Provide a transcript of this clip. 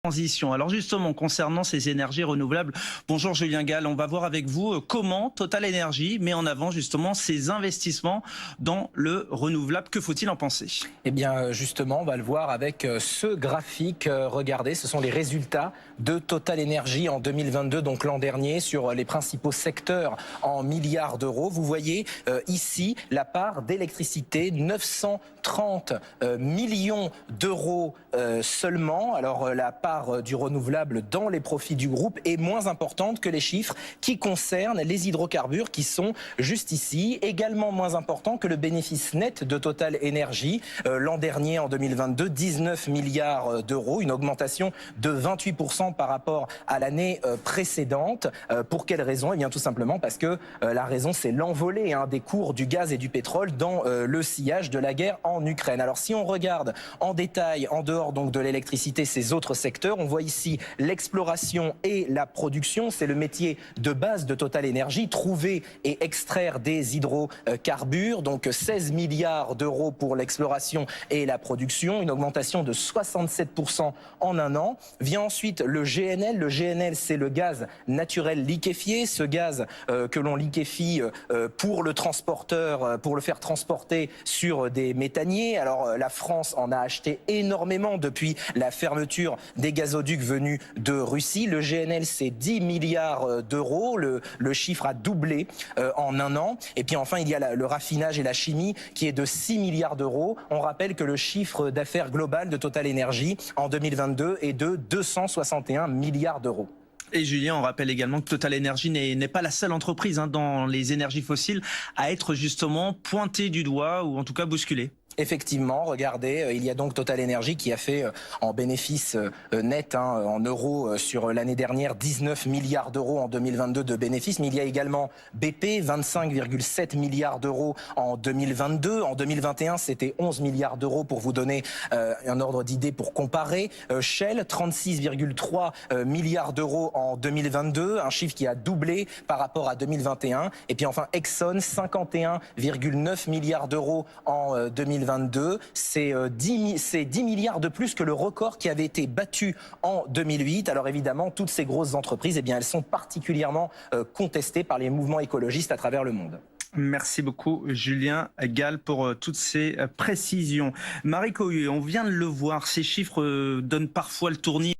Transition. Alors justement, concernant ces énergies renouvelables, bonjour Julien Gall, on va voir avec vous comment Total Energy met en avant justement ses investissements dans le renouvelable. Que faut-il en penser? Eh bien justement, on va le voir avec ce graphique. Regardez, ce sont les résultats de Total Energy en 2022, donc l'an dernier, sur les principaux secteurs en milliards d'euros. Vous voyez ici la part d'électricité, 930 millions d'euros seulement. Alors la part du renouvelable dans les profits du groupe est moins importante que les chiffres qui concernent les hydrocarbures qui sont juste ici. Également moins important que le bénéfice net de Total Energy. L'an dernier, en 2022, 19 milliards d'euros, une augmentation de 28% par rapport à l'année précédente. Pour quelle raison? Eh bien tout simplement parce que la raison, c'est l'envolée des cours du gaz et du pétrole dans le sillage de la guerre en Ukraine. Alors si on regarde en détail, en dehors donc de l'électricité, ces autres secteurs, on voit ici l'exploration et la production. C'est le métier de base de Total Energy, trouver et extraire des hydrocarbures. Donc 16 milliards d'euros pour l'exploration et la production, une augmentation de 67% en un an. Vient ensuite le GNL. Le GNL, c'est le gaz naturel liquéfié, ce gaz que l'on liquéfie pour le transporteur, pour le faire transporter sur des méthaniers. Alors la France en a acheté énormément depuis la fermeture des gazoducs venus de Russie. Le GNL, c'est 10 milliards d'euros. Le chiffre a doublé en un an. Et puis enfin, il y a le raffinage et la chimie qui est de 6 milliards d'euros. On rappelle que le chiffre d'affaires global de Total Energy en 2022 est de 261 milliards d'euros. Et Julien, on rappelle également que Total Energy n'est pas la seule entreprise dans les énergies fossiles à être justement pointée du doigt ou en tout cas bousculée. Effectivement, regardez, il y a donc Total Energy qui a fait en bénéfice net en euros sur l'année dernière 19 milliards d'euros en 2022 de bénéfices. Mais il y a également BP, 25,7 milliards d'euros en 2022. En 2021, c'était 11 milliards d'euros pour vous donner un ordre d'idée pour comparer. Shell, 36,3 milliards d'euros en 2022, un chiffre qui a doublé par rapport à 2021. Et puis enfin Exxon, 51,9 milliards d'euros en 2022. C'est 10 milliards de plus que le record qui avait été battu en 2008. Alors évidemment, toutes ces grosses entreprises, eh bien, elles sont particulièrement contestées par les mouvements écologistes à travers le monde. Merci beaucoup Julien Gall pour toutes ces précisions. Marie Cohuet, on vient de le voir, ces chiffres donnent parfois le tournis.